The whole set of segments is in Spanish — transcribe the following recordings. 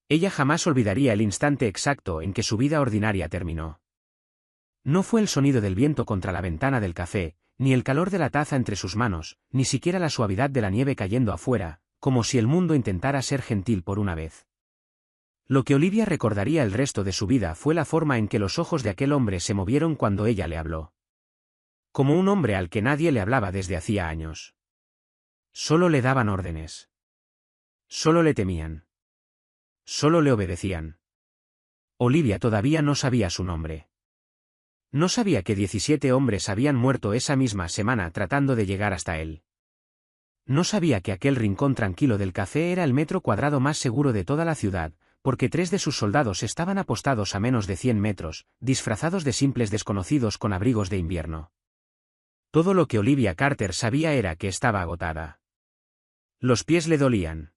Ella jamás olvidaría el instante exacto en que su vida ordinaria terminó. No fue el sonido del viento contra la ventana del café, ni el calor de la taza entre sus manos, ni siquiera la suavidad de la nieve cayendo afuera, como si el mundo intentara ser gentil por una vez. Lo que Olivia recordaría el resto de su vida fue la forma en que los ojos de aquel hombre se movieron cuando ella le habló. Como un hombre al que nadie le hablaba desde hacía años. Solo le daban órdenes. Solo le temían. Solo le obedecían. Olivia todavía no sabía su nombre. No sabía que 17 hombres habían muerto esa misma semana tratando de llegar hasta él. No sabía que aquel rincón tranquilo del café era el metro cuadrado más seguro de toda la ciudad, porque 3 de sus soldados estaban apostados a menos de 100 metros, disfrazados de simples desconocidos con abrigos de invierno. Todo lo que Olivia Carter sabía era que estaba agotada. Los pies le dolían.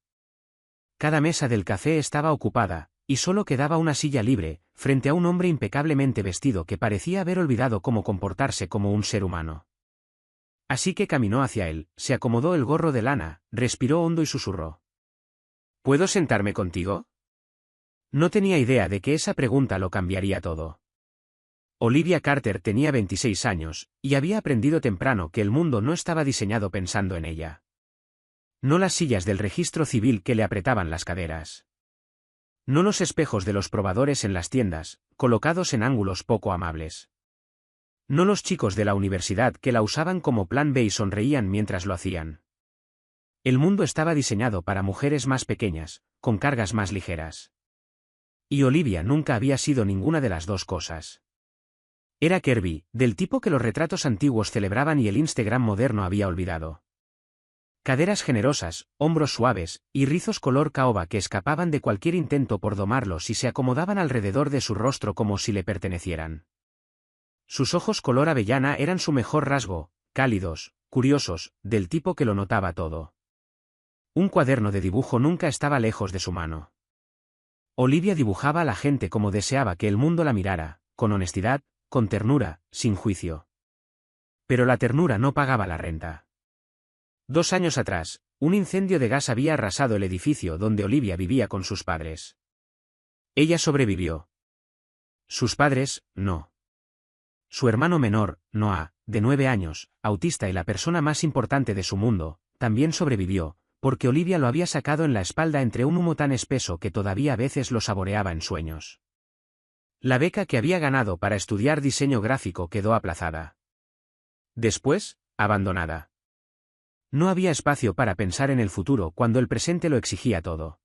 Cada mesa del café estaba ocupada, y solo quedaba una silla libre, frente a un hombre impecablemente vestido que parecía haber olvidado cómo comportarse como un ser humano. Así que caminó hacia él, se acomodó el gorro de lana, respiró hondo y susurró. ¿Puedo sentarme contigo? No tenía idea de que esa pregunta lo cambiaría todo. Olivia Carter tenía 26 años, y había aprendido temprano que el mundo no estaba diseñado pensando en ella. No las sillas del registro civil que le apretaban las caderas. No los espejos de los probadores en las tiendas, colocados en ángulos poco amables. No los chicos de la universidad que la usaban como plan B y sonreían mientras lo hacían. El mundo estaba diseñado para mujeres más pequeñas, con cargas más ligeras. Y Olivia nunca había sido ninguna de las dos cosas. Era curvy, del tipo que los retratos antiguos celebraban y el Instagram moderno había olvidado. Caderas generosas, hombros suaves, y rizos color caoba que escapaban de cualquier intento por domarlos y se acomodaban alrededor de su rostro como si le pertenecieran. Sus ojos color avellana eran su mejor rasgo, cálidos, curiosos, del tipo que lo notaba todo. Un cuaderno de dibujo nunca estaba lejos de su mano. Olivia dibujaba a la gente como deseaba que el mundo la mirara, con honestidad, con ternura, sin juicio. Pero la ternura no pagaba la renta. 2 años atrás, un incendio de gas había arrasado el edificio donde Olivia vivía con sus padres. Ella sobrevivió. Sus padres, no. Su hermano menor, Noah, de 9 años, autista y la persona más importante de su mundo, también sobrevivió, porque Olivia lo había sacado en la espalda entre un humo tan espeso que todavía a veces lo saboreaba en sueños. La beca que había ganado para estudiar diseño gráfico quedó aplazada. Después, abandonada. No había espacio para pensar en el futuro cuando el presente lo exigía todo.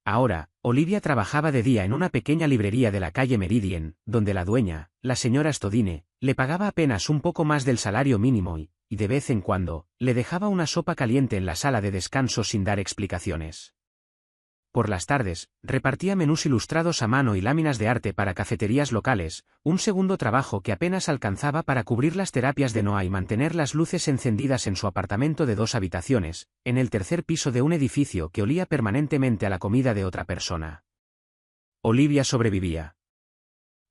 Ahora, Olivia trabajaba de día en una pequeña librería de la calle Meridian, donde la dueña, la señora Stodine, le pagaba apenas un poco más del salario mínimo y, de vez en cuando, le dejaba una sopa caliente en la sala de descanso sin dar explicaciones. Por las tardes, repartía menús ilustrados a mano y láminas de arte para cafeterías locales, un segundo trabajo que apenas alcanzaba para cubrir las terapias de Noah y mantener las luces encendidas en su apartamento de 2 habitaciones, en el tercer piso de un edificio que olía permanentemente a la comida de otra persona. Olivia sobrevivía.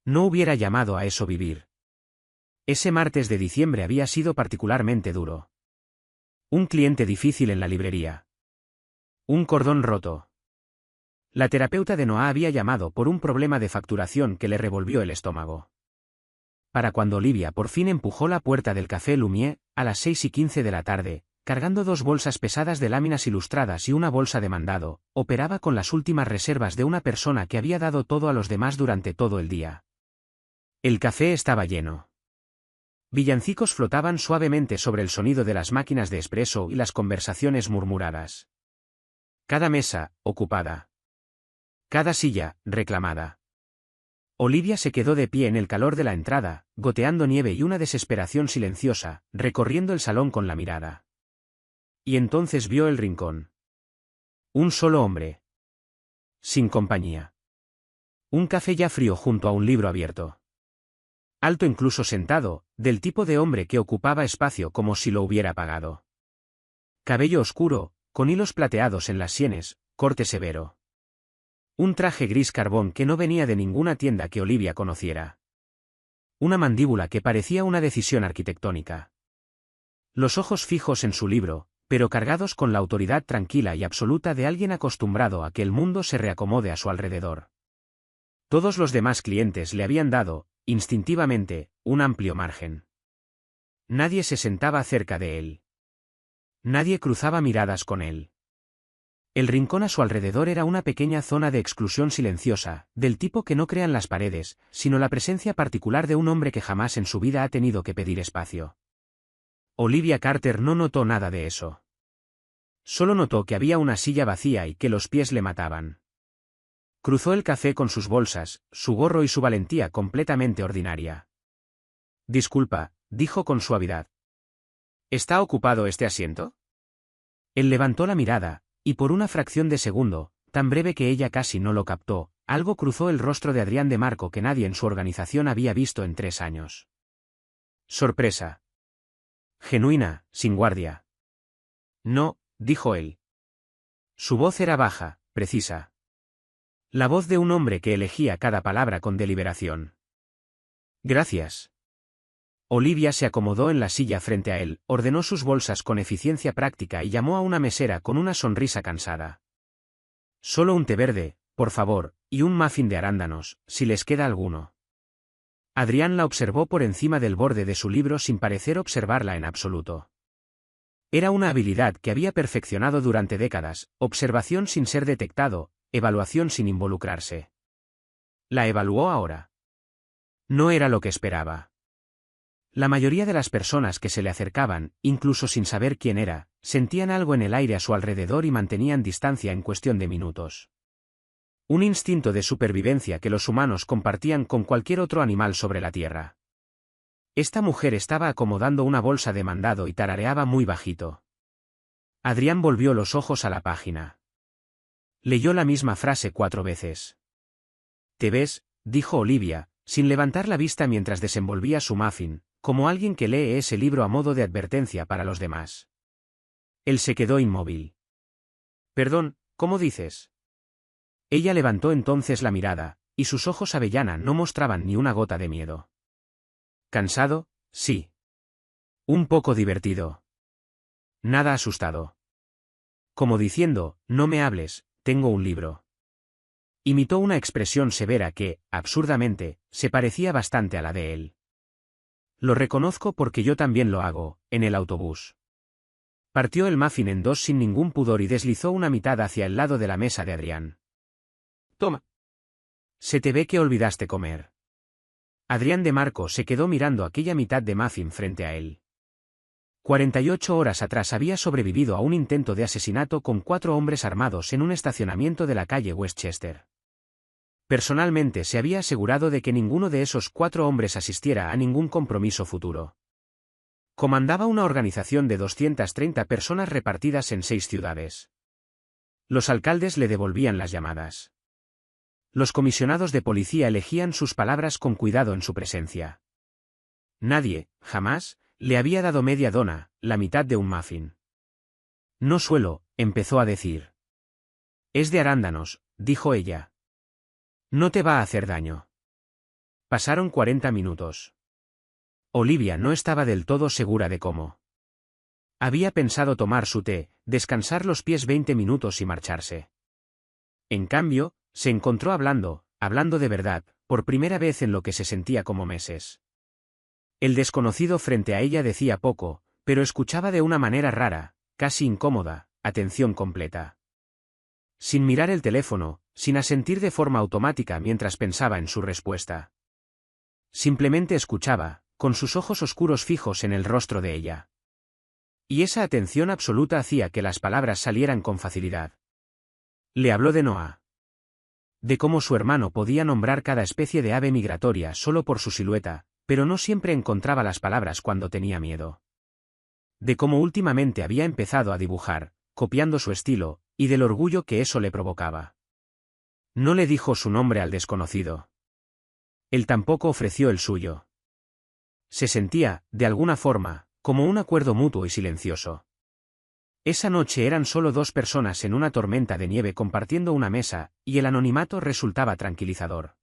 No hubiera llamado a eso vivir. Ese martes de diciembre había sido particularmente duro. Un cliente difícil en la librería. Un cordón roto. La terapeuta de Noah había llamado por un problema de facturación que le revolvió el estómago. Para cuando Olivia por fin empujó la puerta del Café Lumière, a las 6:15 de la tarde, cargando 2 bolsas pesadas de láminas ilustradas y una bolsa de mandado, operaba con las últimas reservas de una persona que había dado todo a los demás durante todo el día. El café estaba lleno. Villancicos flotaban suavemente sobre el sonido de las máquinas de espresso y las conversaciones murmuradas. Cada mesa, ocupada. Cada silla, reclamada. Olivia se quedó de pie en el calor de la entrada, goteando nieve y una desesperación silenciosa, recorriendo el salón con la mirada. Y entonces vio el rincón. Un solo hombre. Sin compañía. Un café ya frío junto a un libro abierto. Alto incluso sentado, del tipo de hombre que ocupaba espacio como si lo hubiera pagado. Cabello oscuro, con hilos plateados en las sienes, corte severo. Un traje gris carbón que no venía de ninguna tienda que Olivia conociera. Una mandíbula que parecía una decisión arquitectónica. Los ojos fijos en su libro, pero cargados con la autoridad tranquila y absoluta de alguien acostumbrado a que el mundo se reacomode a su alrededor. Todos los demás clientes le habían dado, instintivamente, un amplio margen. Nadie se sentaba cerca de él. Nadie cruzaba miradas con él. El rincón a su alrededor era una pequeña zona de exclusión silenciosa, del tipo que no crean las paredes, sino la presencia particular de un hombre que jamás en su vida ha tenido que pedir espacio. Olivia Carter no notó nada de eso. Solo notó que había una silla vacía y que los pies le mataban. Cruzó el café con sus bolsas, su gorro y su valentía completamente ordinaria. Disculpa, dijo con suavidad. ¿Está ocupado este asiento? Él levantó la mirada, y por una fracción de segundo, tan breve que ella casi no lo captó, algo cruzó el rostro de Adrián de Marco que nadie en su organización había visto en 3 años. Sorpresa. Genuina, sin guardia. No, dijo él. Su voz era baja, precisa. La voz de un hombre que elegía cada palabra con deliberación. Gracias. Olivia se acomodó en la silla frente a él, ordenó sus bolsas con eficiencia práctica y llamó a una mesera con una sonrisa cansada. Solo un té verde, por favor, y un muffin de arándanos, si les queda alguno. Adrián la observó por encima del borde de su libro sin parecer observarla en absoluto. Era una habilidad que había perfeccionado durante décadas, observación sin ser detectado, evaluación sin involucrarse. La evaluó ahora. No era lo que esperaba. La mayoría de las personas que se le acercaban, incluso sin saber quién era, sentían algo en el aire a su alrededor y mantenían distancia en cuestión de minutos. Un instinto de supervivencia que los humanos compartían con cualquier otro animal sobre la tierra. Esta mujer estaba acomodando una bolsa de mandado y tarareaba muy bajito. Adrián volvió los ojos a la página. Leyó la misma frase 4 veces. «¿Te ves?», dijo Olivia, sin levantar la vista mientras desenvolvía su muffin, como alguien que lee ese libro a modo de advertencia para los demás. Él se quedó inmóvil. «Perdón, ¿cómo dices?». Ella levantó entonces la mirada, y sus ojos avellana no mostraban ni una gota de miedo. «¿Cansado? Sí. Un poco divertido. Nada asustado. Como diciendo, no me hables, tengo un libro». Imitó una expresión severa que, absurdamente, se parecía bastante a la de él. «Lo reconozco porque yo también lo hago, en el autobús». Partió el muffin en 2 sin ningún pudor y deslizó una mitad hacia el lado de la mesa de Adrián. «Toma. Se te ve que olvidaste comer». Adrián de Marco se quedó mirando aquella mitad de muffin frente a él. 48 horas atrás había sobrevivido a un intento de asesinato con 4 hombres armados en un estacionamiento de la calle Westchester. Personalmente se había asegurado de que ninguno de esos 4 hombres asistiera a ningún compromiso futuro. Comandaba una organización de 230 personas repartidas en 6 ciudades. Los alcaldes le devolvían las llamadas. Los comisionados de policía elegían sus palabras con cuidado en su presencia. Nadie, jamás, le había dado media dona, la mitad de un muffin. «No suelo», empezó a decir. «Es de arándanos», dijo ella. «No te va a hacer daño». Pasaron 40 minutos. Olivia no estaba del todo segura de cómo. Había pensado tomar su té, descansar los pies 20 minutos y marcharse. En cambio, se encontró hablando de verdad, por primera vez en lo que se sentía como meses. El desconocido frente a ella decía poco, pero escuchaba de una manera rara, casi incómoda, atención completa. Sin mirar el teléfono, sin asentir de forma automática mientras pensaba en su respuesta. Simplemente escuchaba, con sus ojos oscuros fijos en el rostro de ella. Y esa atención absoluta hacía que las palabras salieran con facilidad. Le habló de Noah. De cómo su hermano podía nombrar cada especie de ave migratoria solo por su silueta, pero no siempre encontraba las palabras cuando tenía miedo. De cómo últimamente había empezado a dibujar, copiando su estilo, y del orgullo que eso le provocaba. No le dijo su nombre al desconocido. Él tampoco ofreció el suyo. Se sentía, de alguna forma, como un acuerdo mutuo y silencioso. Esa noche eran solo 2 personas en una tormenta de nieve compartiendo una mesa, y el anonimato resultaba tranquilizador.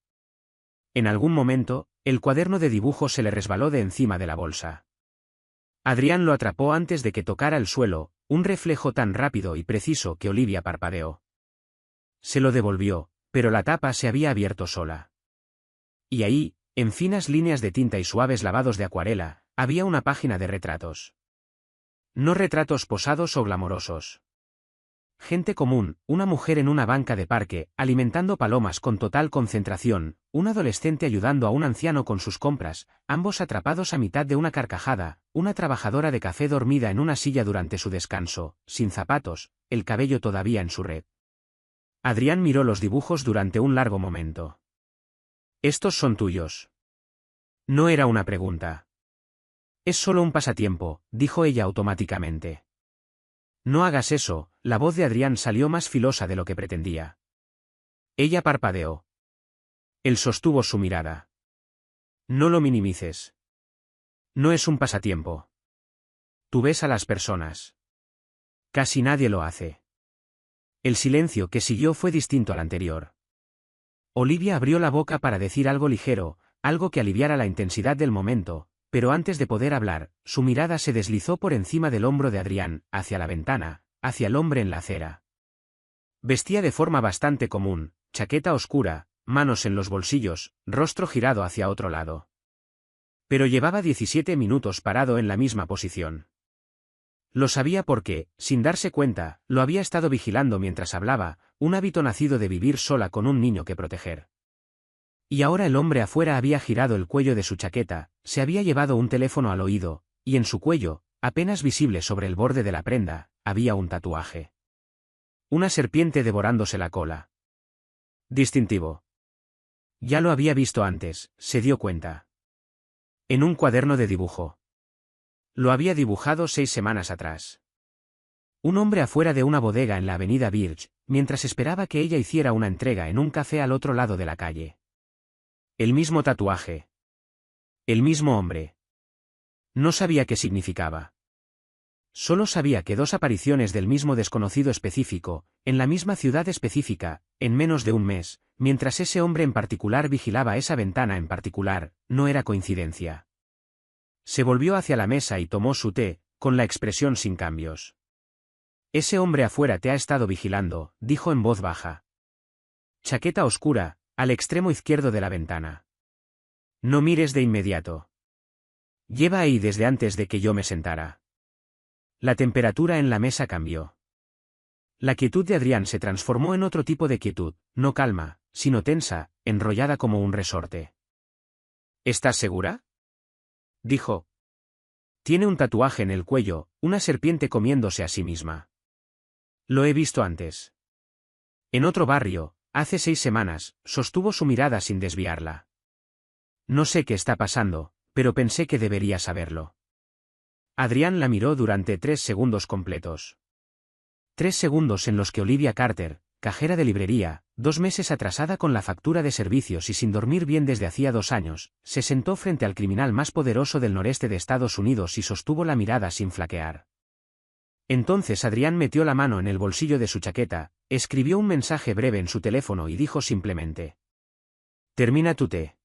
En algún momento, el cuaderno de dibujo se le resbaló de encima de la bolsa. Adrián lo atrapó antes de que tocara el suelo, un reflejo tan rápido y preciso que Olivia parpadeó. Se lo devolvió, pero la tapa se había abierto sola. Y ahí, en finas líneas de tinta y suaves lavados de acuarela, había una página de retratos. No retratos posados o glamorosos. Gente común, una mujer en una banca de parque, alimentando palomas con total concentración, un adolescente ayudando a un anciano con sus compras, ambos atrapados a mitad de una carcajada, una trabajadora de café dormida en una silla durante su descanso, sin zapatos, el cabello todavía en su red. Adrián miró los dibujos durante un largo momento. «¿Estos son tuyos?» No era una pregunta. «Es solo un pasatiempo», dijo ella automáticamente. «No hagas eso», la voz de Adrián salió más filosa de lo que pretendía. Ella parpadeó. Él sostuvo su mirada. «No lo minimices. No es un pasatiempo. Tú ves a las personas. Casi nadie lo hace». El silencio que siguió fue distinto al anterior. Olivia abrió la boca para decir algo ligero, algo que aliviara la intensidad del momento, pero antes de poder hablar, su mirada se deslizó por encima del hombro de Adrián, hacia la ventana, hacia el hombre en la acera. Vestía de forma bastante común, chaqueta oscura, manos en los bolsillos, rostro girado hacia otro lado. Pero llevaba 17 minutos parado en la misma posición. Lo sabía porque, sin darse cuenta, lo había estado vigilando mientras hablaba, un hábito nacido de vivir sola con un niño que proteger. Y ahora el hombre afuera había girado el cuello de su chaqueta, se había llevado un teléfono al oído, y en su cuello, apenas visible sobre el borde de la prenda, había un tatuaje. Una serpiente devorándose la cola. Distintivo. Ya lo había visto antes, se dio cuenta. En un cuaderno de dibujo. Lo había dibujado 6 semanas atrás. Un hombre afuera de una bodega en la avenida Birch, mientras esperaba que ella hiciera una entrega en un café al otro lado de la calle. El mismo tatuaje. El mismo hombre. No sabía qué significaba. Solo sabía que 2 apariciones del mismo desconocido específico, en la misma ciudad específica, en menos de un mes, mientras ese hombre en particular vigilaba esa ventana en particular, no era coincidencia. Se volvió hacia la mesa y tomó su té, con la expresión sin cambios. «Ese hombre afuera te ha estado vigilando», dijo en voz baja. Chaqueta oscura, al extremo izquierdo de la ventana. «No mires de inmediato. Lleva ahí desde antes de que yo me sentara». La temperatura en la mesa cambió. La quietud de Adrián se transformó en otro tipo de quietud, no calma, sino tensa, enrollada como un resorte. «¿Estás segura?», dijo. «Tiene un tatuaje en el cuello, una serpiente comiéndose a sí misma. Lo he visto antes. En otro barrio, hace 6 semanas», sostuvo su mirada sin desviarla. «No sé qué está pasando, pero pensé que debería saberlo». Adrián la miró durante 3 segundos completos. 3 segundos en los que Olivia Carter, cajera de librería, 2 meses atrasada con la factura de servicios y sin dormir bien desde hacía 2 años, se sentó frente al criminal más poderoso del noreste de Estados Unidos y sostuvo la mirada sin flaquear. Entonces Adrián metió la mano en el bolsillo de su chaqueta, escribió un mensaje breve en su teléfono y dijo simplemente: «Termina tu té».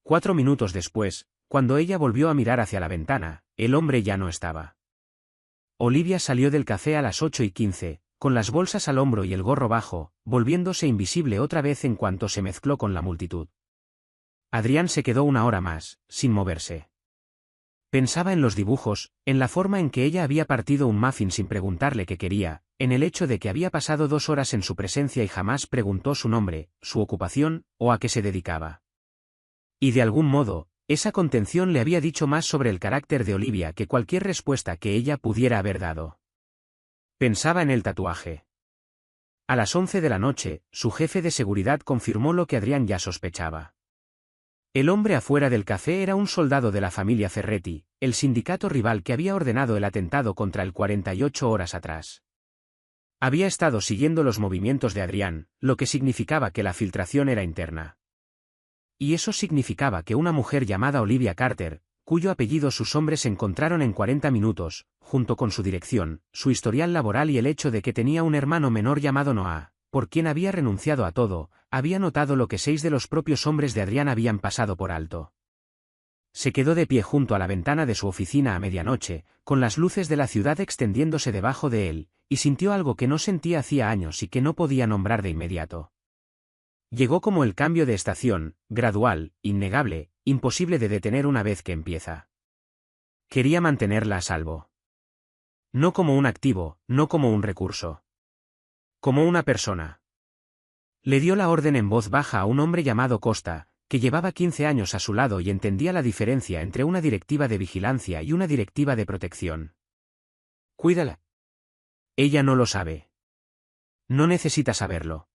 4 minutos después, cuando ella volvió a mirar hacia la ventana, el hombre ya no estaba. Olivia salió del café a las 8:15, con las bolsas al hombro y el gorro bajo, volviéndose invisible otra vez en cuanto se mezcló con la multitud. Adrián se quedó 1 hora más, sin moverse. Pensaba en los dibujos, en la forma en que ella había partido un muffin sin preguntarle qué quería, en el hecho de que había pasado 2 horas en su presencia y jamás preguntó su nombre, su ocupación, o a qué se dedicaba. Y de algún modo, esa contención le había dicho más sobre el carácter de Olivia que cualquier respuesta que ella pudiera haber dado. Pensaba en el tatuaje. A las 11 de la noche, su jefe de seguridad confirmó lo que Adrián ya sospechaba. El hombre afuera del café era un soldado de la familia Ferretti, el sindicato rival que había ordenado el atentado contra él 48 horas atrás. Había estado siguiendo los movimientos de Adrián, lo que significaba que la filtración era interna. Y eso significaba que una mujer llamada Olivia Carter, cuyo apellido sus hombres encontraron en 40 minutos, junto con su dirección, su historial laboral y el hecho de que tenía un hermano menor llamado Noah, por quien había renunciado a todo, había notado lo que 6 de los propios hombres de Adrián habían pasado por alto. Se quedó de pie junto a la ventana de su oficina a medianoche, con las luces de la ciudad extendiéndose debajo de él, y sintió algo que no sentía hacía años y que no podía nombrar de inmediato. Llegó como el cambio de estación, gradual, innegable, imposible de detener una vez que empieza. Quería mantenerla a salvo. No como un activo, no como un recurso. Como una persona. Le dio la orden en voz baja a un hombre llamado Costa, que llevaba 15 años a su lado y entendía la diferencia entre una directiva de vigilancia y una directiva de protección. Cuídala. Ella no lo sabe. No necesita saberlo.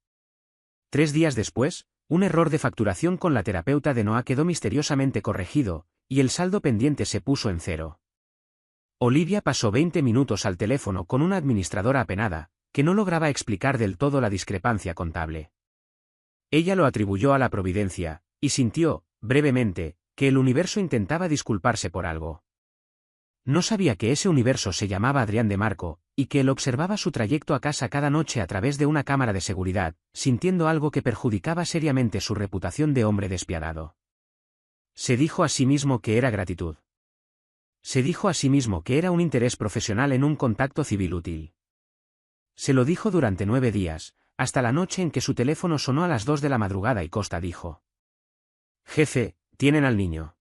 3 días después, un error de facturación con la terapeuta de Noah quedó misteriosamente corregido, y el saldo pendiente se puso en 0. Olivia pasó 20 minutos al teléfono con una administradora apenada, que no lograba explicar del todo la discrepancia contable. Ella lo atribuyó a la providencia, y sintió, brevemente, que el universo intentaba disculparse por algo. No sabía que ese universo se llamaba Adrián de Marco, y que él observaba su trayecto a casa cada noche a través de una cámara de seguridad, sintiendo algo que perjudicaba seriamente su reputación de hombre despiadado. Se dijo a sí mismo que era gratitud. Se dijo a sí mismo que era un interés profesional en un contacto civil útil. Se lo dijo durante 9 días, hasta la noche en que su teléfono sonó a las 2 de la madrugada y Costa dijo: «Jefe, tienen al niño».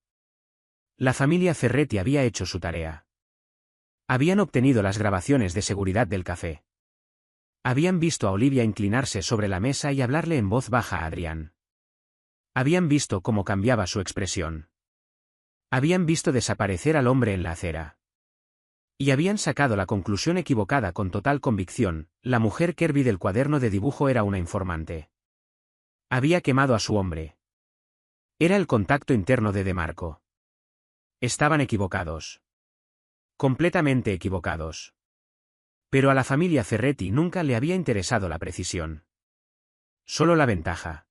La familia Ferretti había hecho su tarea. Habían obtenido las grabaciones de seguridad del café. Habían visto a Olivia inclinarse sobre la mesa y hablarle en voz baja a Adrián. Habían visto cómo cambiaba su expresión. Habían visto desaparecer al hombre en la acera. Y habían sacado la conclusión equivocada con total convicción: la mujer Kirby del cuaderno de dibujo era una informante. Había quemado a su hombre. Era el contacto interno de Marco. Estaban equivocados. Completamente equivocados. Pero a la familia Ferretti nunca le había interesado la precisión. Solo la ventaja.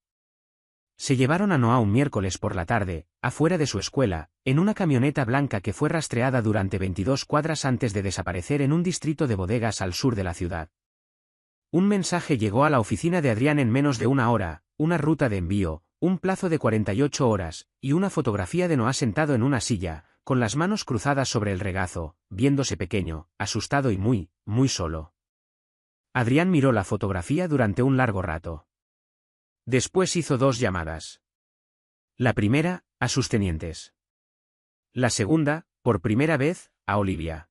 Se llevaron a Noah un miércoles por la tarde, afuera de su escuela, en una camioneta blanca que fue rastreada durante 22 cuadras antes de desaparecer en un distrito de bodegas al sur de la ciudad. Un mensaje llegó a la oficina de Adrián en menos de 1 hora, una ruta de envío, un plazo de 48 horas, y una fotografía de Noah sentado en una silla, con las manos cruzadas sobre el regazo, viéndose pequeño, asustado y muy, muy solo. Adrián miró la fotografía durante un largo rato. Después hizo 2 llamadas. La primera, a sus tenientes. La segunda, por primera vez, a Olivia.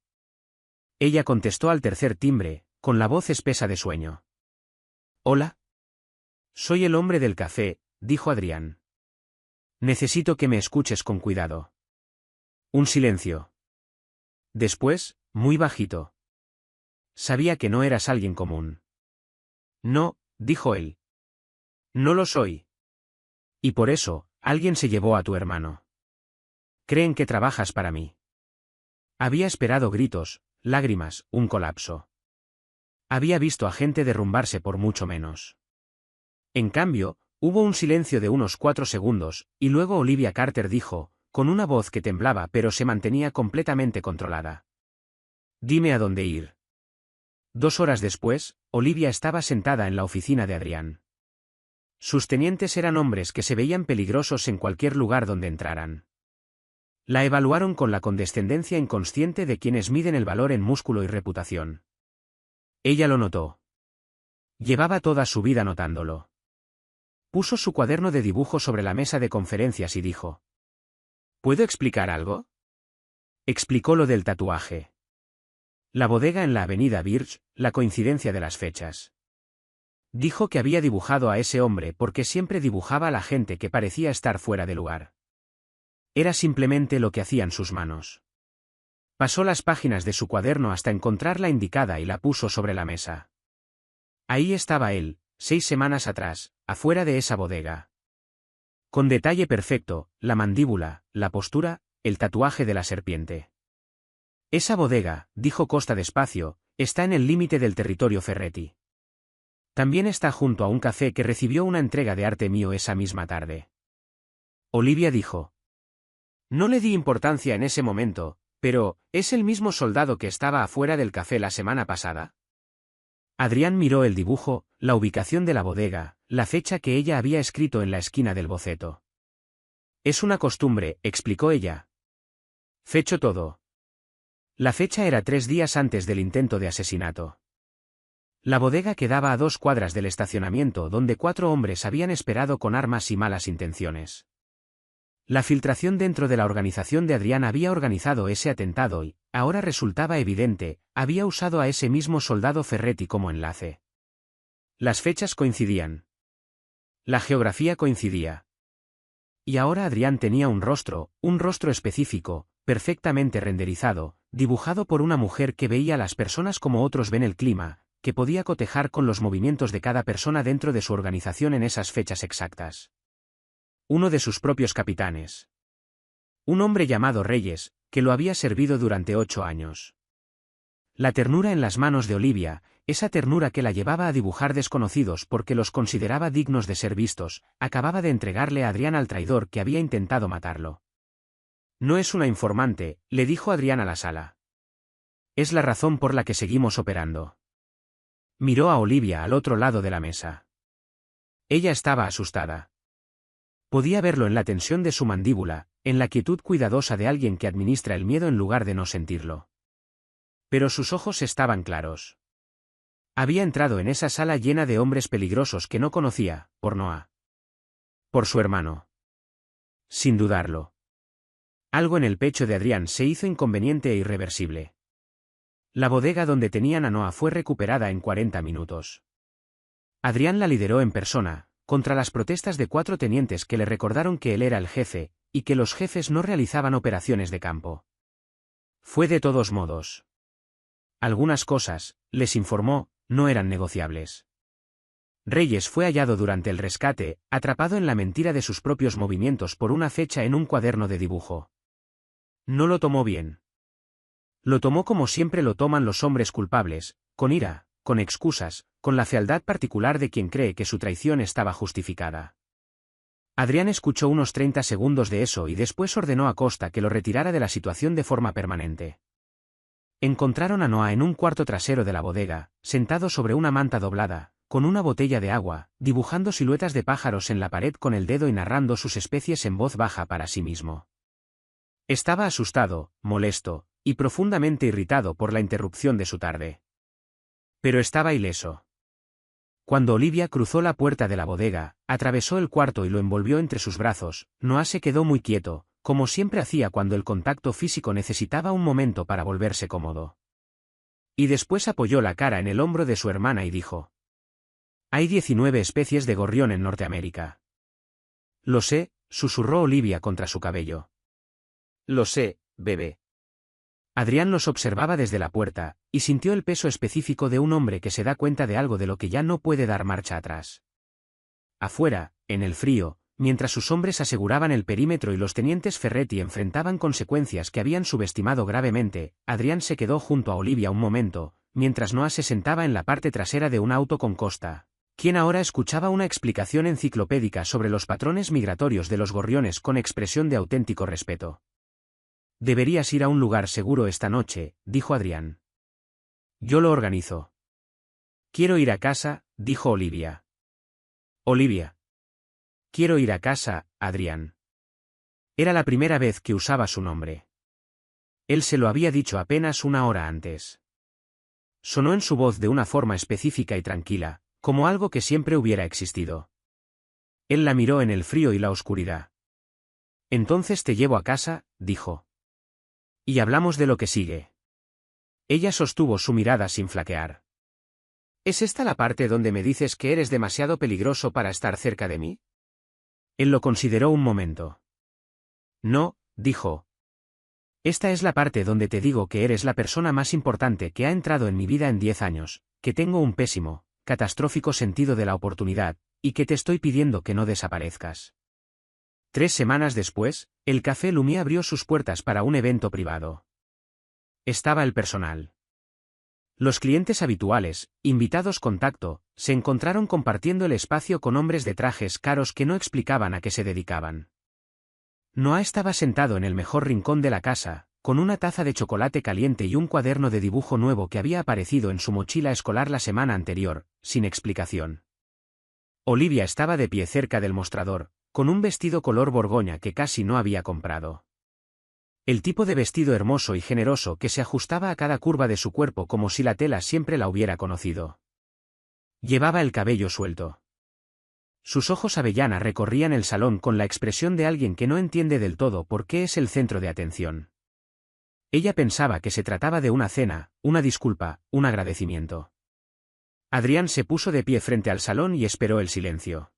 Ella contestó al tercer timbre, con la voz espesa de sueño. «Hola. Soy el hombre del café», dijo Adrián. «Necesito que me escuches con cuidado». Un silencio. Después, muy bajito: «Sabía que no eras alguien común». «No», dijo él. «No lo soy. Y por eso, alguien se llevó a tu hermano. Creen que trabajas para mí». Había esperado gritos, lágrimas, un colapso. Había visto a gente derrumbarse por mucho menos. En cambio, hubo un silencio de unos 4 segundos, y luego Olivia Carter dijo, con una voz que temblaba pero se mantenía completamente controlada: «Dime a dónde ir». 2 horas después, Olivia estaba sentada en la oficina de Adrián. Sus tenientes eran hombres que se veían peligrosos en cualquier lugar donde entraran. La evaluaron con la condescendencia inconsciente de quienes miden el valor en músculo y reputación. Ella lo notó. Llevaba toda su vida notándolo. Puso su cuaderno de dibujo sobre la mesa de conferencias y dijo: «¿Puedo explicar algo?». Explicó lo del tatuaje. La bodega en la avenida Birch, la coincidencia de las fechas. Dijo que había dibujado a ese hombre porque siempre dibujaba a la gente que parecía estar fuera de lugar. Era simplemente lo que hacían sus manos. Pasó las páginas de su cuaderno hasta encontrar la indicada y la puso sobre la mesa. Ahí estaba él, 6 semanas atrás, afuera de esa bodega. Con detalle perfecto, la mandíbula, la postura, el tatuaje de la serpiente. «Esa bodega», dijo Costa despacio, «está en el límite del territorio Ferretti. También está junto a un café que recibió una entrega de arte mío esa misma tarde». Olivia dijo: «No le di importancia en ese momento, pero, ¿es el mismo soldado que estaba afuera del café la semana pasada?». Adrián miró el dibujo, la ubicación de la bodega, la fecha que ella había escrito en la esquina del boceto. «Es una costumbre», explicó ella, Fecho todo. La fecha era 3 días antes del intento de asesinato. La bodega quedaba a 2 cuadras del estacionamiento donde 4 hombres habían esperado con armas y malas intenciones. La filtración dentro de la organización de Adrián había organizado ese atentado y, ahora resultaba evidente, había usado a ese mismo soldado Ferretti como enlace. Las fechas coincidían. La geografía coincidía. Y ahora Adrián tenía un rostro específico, perfectamente renderizado, dibujado por una mujer que veía a las personas como otros ven el clima, que podía cotejar con los movimientos de cada persona dentro de su organización en esas fechas exactas. Uno de sus propios capitanes. Un hombre llamado Reyes, que lo había servido durante 8 años. La ternura en las manos de Olivia, esa ternura que la llevaba a dibujar desconocidos porque los consideraba dignos de ser vistos, acababa de entregarle a Adrián al traidor que había intentado matarlo. No es una informante, le dijo Adrián a la sala. Es la razón por la que seguimos operando. Miró a Olivia al otro lado de la mesa. Ella estaba asustada. Podía verlo en la tensión de su mandíbula, en la quietud cuidadosa de alguien que administra el miedo en lugar de no sentirlo. Pero sus ojos estaban claros. Había entrado en esa sala llena de hombres peligrosos que no conocía, por Noah. Por su hermano. Sin dudarlo. Algo en el pecho de Adrián se hizo inconveniente e irreversible. La bodega donde tenían a Noah fue recuperada en 40 minutos. Adrián la lideró en persona, contra las protestas de 4 tenientes que le recordaron que él era el jefe, y que los jefes no realizaban operaciones de campo. Fue de todos modos. Algunas cosas, les informó, no eran negociables. Reyes fue hallado durante el rescate, atrapado en la mentira de sus propios movimientos por una fecha en un cuaderno de dibujo. No lo tomó bien. Lo tomó como siempre lo toman los hombres culpables, con ira, con excusas, con la fealdad particular de quien cree que su traición estaba justificada. Adrián escuchó unos 30 segundos de eso y después ordenó a Costa que lo retirara de la situación de forma permanente. Encontraron a Noah en un cuarto trasero de la bodega, sentado sobre una manta doblada, con una botella de agua, dibujando siluetas de pájaros en la pared con el dedo y narrando sus especies en voz baja para sí mismo. Estaba asustado, molesto, y profundamente irritado por la interrupción de su tarde. Pero estaba ileso. Cuando Olivia cruzó la puerta de la bodega, atravesó el cuarto y lo envolvió entre sus brazos, Noah se quedó muy quieto, como siempre hacía cuando el contacto físico necesitaba un momento para volverse cómodo. Y después apoyó la cara en el hombro de su hermana y dijo: «Hay 19 especies de gorrión en Norteamérica». «Lo sé», susurró Olivia contra su cabello. «Lo sé, bebé». Adrián los observaba desde la puerta, y sintió el peso específico de un hombre que se da cuenta de algo de lo que ya no puede dar marcha atrás. Afuera, en el frío, mientras sus hombres aseguraban el perímetro y los tenientes Ferretti enfrentaban consecuencias que habían subestimado gravemente, Adrián se quedó junto a Olivia un momento, mientras Noah se sentaba en la parte trasera de un auto con Costa, quien ahora escuchaba una explicación enciclopédica sobre los patrones migratorios de los gorriones con expresión de auténtico respeto. «Deberías ir a un lugar seguro esta noche», dijo Adrián. «Yo lo organizo». «Quiero ir a casa», dijo Olivia. «Olivia». «Quiero ir a casa, Adrián». Era la primera vez que usaba su nombre. Él se lo había dicho apenas una hora antes. Sonó en su voz de una forma específica y tranquila, como algo que siempre hubiera existido. Él la miró en el frío y la oscuridad. «Entonces te llevo a casa», dijo. «Y hablamos de lo que sigue». Ella sostuvo su mirada sin flaquear. «¿Es esta la parte donde me dices que eres demasiado peligroso para estar cerca de mí?» Él lo consideró un momento. «No», dijo. «Esta es la parte donde te digo que eres la persona más importante que ha entrado en mi vida en 10 años, que tengo un pésimo, catastrófico sentido de la oportunidad, y que te estoy pidiendo que no desaparezcas». 3 semanas después, el Café Lumière abrió sus puertas para un evento privado. Estaba el personal. Los clientes habituales, invitados contacto, se encontraron compartiendo el espacio con hombres de trajes caros que no explicaban a qué se dedicaban. Noah estaba sentado en el mejor rincón de la casa, con una taza de chocolate caliente y un cuaderno de dibujo nuevo que había aparecido en su mochila escolar la semana anterior, sin explicación. Olivia estaba de pie cerca del mostrador, con un vestido color borgoña que casi no había comprado. El tipo de vestido hermoso y generoso que se ajustaba a cada curva de su cuerpo como si la tela siempre la hubiera conocido. Llevaba el cabello suelto. Sus ojos avellana recorrían el salón con la expresión de alguien que no entiende del todo por qué es el centro de atención. Ella pensaba que se trataba de una cena, una disculpa, un agradecimiento. Adrián se puso de pie frente al salón y esperó el silencio.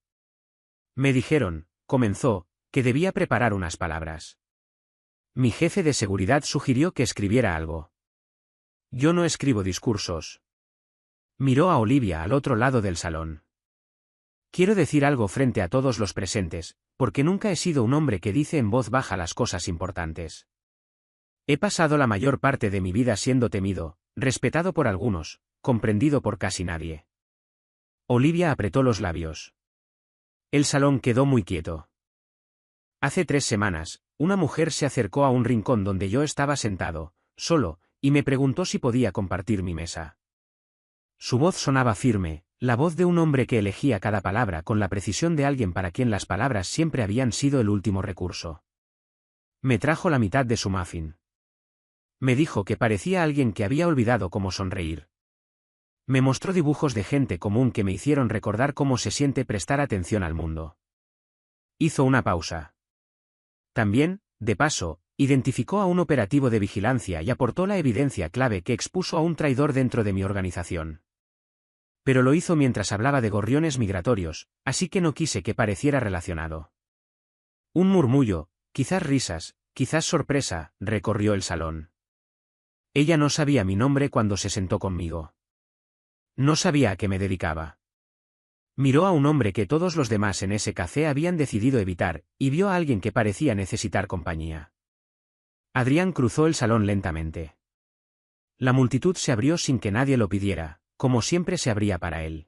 Me dijeron, comenzó, que debía preparar unas palabras. Mi jefe de seguridad sugirió que escribiera algo. Yo no escribo discursos. Miró a Olivia al otro lado del salón. Quiero decir algo frente a todos los presentes, porque nunca he sido un hombre que dice en voz baja las cosas importantes. He pasado la mayor parte de mi vida siendo temido, respetado por algunos, comprendido por casi nadie. Olivia apretó los labios. El salón quedó muy quieto. Hace 3 semanas, una mujer se acercó a un rincón donde yo estaba sentado, solo, y me preguntó si podía compartir mi mesa. Su voz sonaba firme, la voz de un hombre que elegía cada palabra con la precisión de alguien para quien las palabras siempre habían sido el último recurso. Me trajo la mitad de su muffin. Me dijo que parecía alguien que había olvidado cómo sonreír. Me mostró dibujos de gente común que me hicieron recordar cómo se siente prestar atención al mundo. Hizo una pausa. También, de paso, identificó a un operativo de vigilancia y aportó la evidencia clave que expuso a un traidor dentro de mi organización. Pero lo hizo mientras hablaba de gorriones migratorios, así que no quise que pareciera relacionado. Un murmullo, quizás risas, quizás sorpresa, recorrió el salón. Ella no sabía mi nombre cuando se sentó conmigo. No sabía a qué me dedicaba. Miró a un hombre que todos los demás en ese café habían decidido evitar, y vio a alguien que parecía necesitar compañía. Adrián cruzó el salón lentamente. La multitud se abrió sin que nadie lo pidiera, como siempre se abría para él.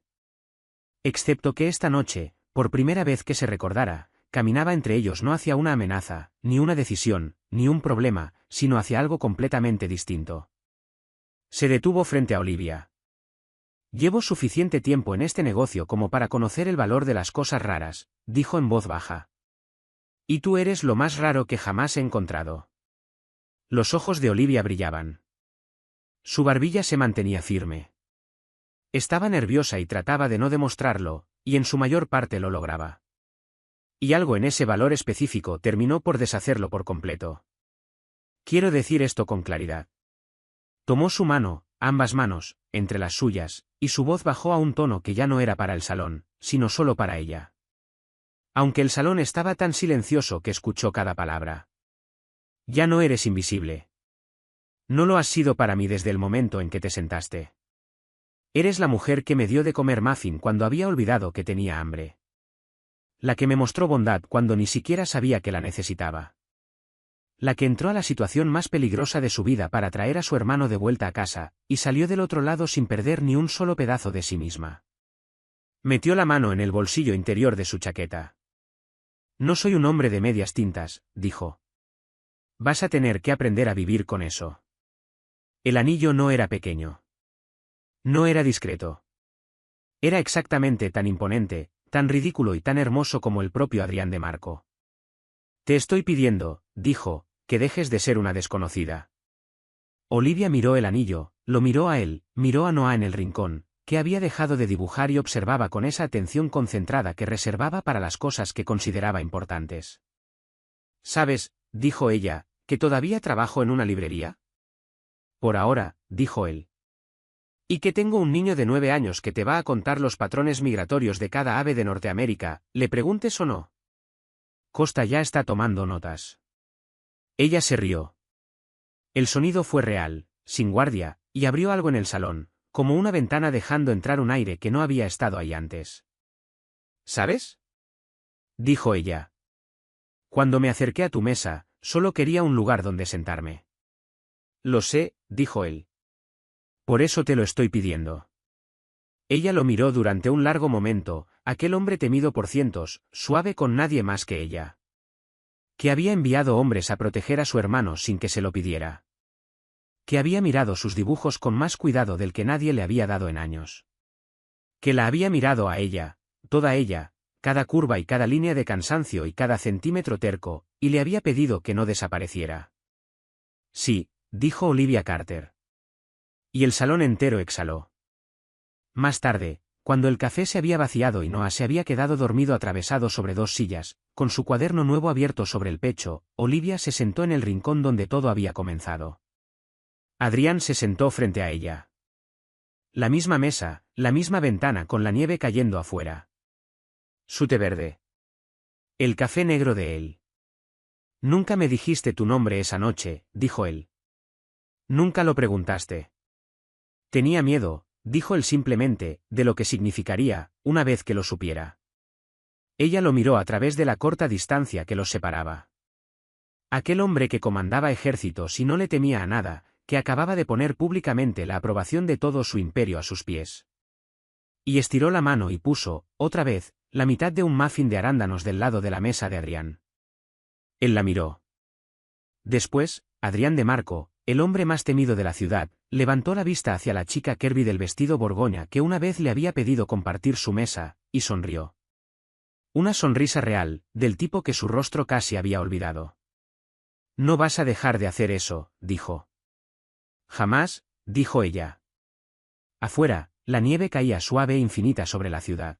Excepto que esta noche, por primera vez que se recordara, caminaba entre ellos no hacia una amenaza, ni una decisión, ni un problema, sino hacia algo completamente distinto. Se detuvo frente a Olivia. Llevo suficiente tiempo en este negocio como para conocer el valor de las cosas raras, dijo en voz baja. Y tú eres lo más raro que jamás he encontrado. Los ojos de Olivia brillaban. Su barbilla se mantenía firme. Estaba nerviosa y trataba de no demostrarlo, y en su mayor parte lo lograba. Y algo en ese valor específico terminó por deshacerlo por completo. Quiero decir esto con claridad. Tomó su mano, ambas manos, entre las suyas, y su voz bajó a un tono que ya no era para el salón, sino solo para ella. Aunque el salón estaba tan silencioso que escuchó cada palabra. Ya no eres invisible. No lo has sido para mí desde el momento en que te sentaste. Eres la mujer que me dio de comer muffin cuando había olvidado que tenía hambre. La que me mostró bondad cuando ni siquiera sabía que la necesitaba. La que entró a la situación más peligrosa de su vida para traer a su hermano de vuelta a casa, y salió del otro lado sin perder ni un solo pedazo de sí misma. Metió la mano en el bolsillo interior de su chaqueta. No soy un hombre de medias tintas, dijo. Vas a tener que aprender a vivir con eso. El anillo no era pequeño. No era discreto. Era exactamente tan imponente, tan ridículo y tan hermoso como el propio Adrián de Marco. Te estoy pidiendo, dijo, que dejes de ser una desconocida. Olivia miró el anillo, lo miró a él, miró a Noah en el rincón, que había dejado de dibujar y observaba con esa atención concentrada que reservaba para las cosas que consideraba importantes. ¿Sabes?, dijo ella, ¿que todavía trabajo en una librería? Por ahora, dijo él. Y que tengo un niño de 9 años que te va a contar los patrones migratorios de cada ave de Norteamérica, le preguntes o no. Costa ya está tomando notas. Ella se rió. El sonido fue real, sin guardia, y abrió algo en el salón, como una ventana dejando entrar un aire que no había estado ahí antes. ¿Sabes?, dijo ella. Cuando me acerqué a tu mesa, solo quería un lugar donde sentarme. Lo sé, dijo él. Por eso te lo estoy pidiendo. Ella lo miró durante un largo momento, aquel hombre temido por cientos, suave con nadie más que ella. Que había enviado hombres a proteger a su hermano sin que se lo pidiera. Que había mirado sus dibujos con más cuidado del que nadie le había dado en años. Que la había mirado a ella, toda ella, cada curva y cada línea de cansancio y cada centímetro terco, y le había pedido que no desapareciera. Sí, dijo Olivia Carter. Y el salón entero exhaló. Más tarde, cuando el café se había vaciado y Noah se había quedado dormido atravesado sobre 2 sillas, con su cuaderno nuevo abierto sobre el pecho, Olivia se sentó en el rincón donde todo había comenzado. Adrián se sentó frente a ella. La misma mesa, la misma ventana con la nieve cayendo afuera. Su té verde. El café negro de él. Nunca me dijiste tu nombre esa noche, dijo él. Nunca lo preguntaste. Tenía miedo, dijo él simplemente, de lo que significaría, una vez que lo supiera. Ella lo miró a través de la corta distancia que los separaba. Aquel hombre que comandaba ejércitos y no le temía a nada, que acababa de poner públicamente la aprobación de todo su imperio a sus pies. Y estiró la mano y puso, otra vez, la mitad de un muffin de arándanos del lado de la mesa de Adrián. Él la miró. Después, Adrián de Marco, el hombre más temido de la ciudad, levantó la vista hacia la chica Kirby del vestido borgoña que una vez le había pedido compartir su mesa, y sonrió. Una sonrisa real, del tipo que su rostro casi había olvidado. No vas a dejar de hacer eso, dijo. Jamás, dijo ella. Afuera, la nieve caía suave e infinita sobre la ciudad.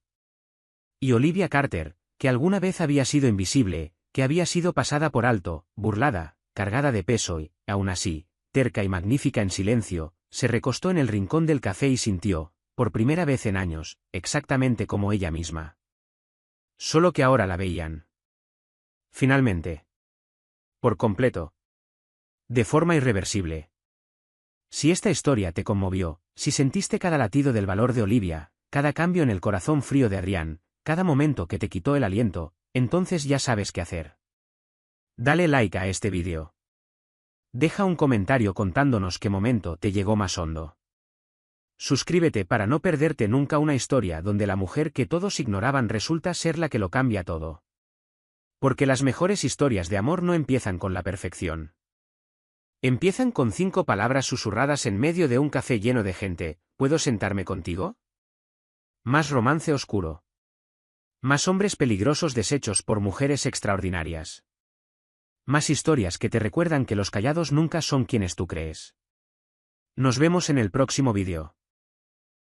Y Olivia Carter, que alguna vez había sido invisible, que había sido pasada por alto, burlada, cargada de peso y, aún así, terca y magnífica en silencio, se recostó en el rincón del café y sintió, por primera vez en años, exactamente como ella misma. Solo que ahora la veían. Finalmente. Por completo. De forma irreversible. Si esta historia te conmovió, si sentiste cada latido del valor de Olivia, cada cambio en el corazón frío de Adrián, cada momento que te quitó el aliento, entonces ya sabes qué hacer. Dale like a este vídeo. Deja un comentario contándonos qué momento te llegó más hondo. Suscríbete para no perderte nunca una historia donde la mujer que todos ignoraban resulta ser la que lo cambia todo. Porque las mejores historias de amor no empiezan con la perfección. Empiezan con 5 palabras susurradas en medio de un café lleno de gente. ¿Puedo sentarme contigo? Más romance oscuro. Más hombres peligrosos deshechos por mujeres extraordinarias. Más historias que te recuerdan que los callados nunca son quienes tú crees. Nos vemos en el próximo vídeo.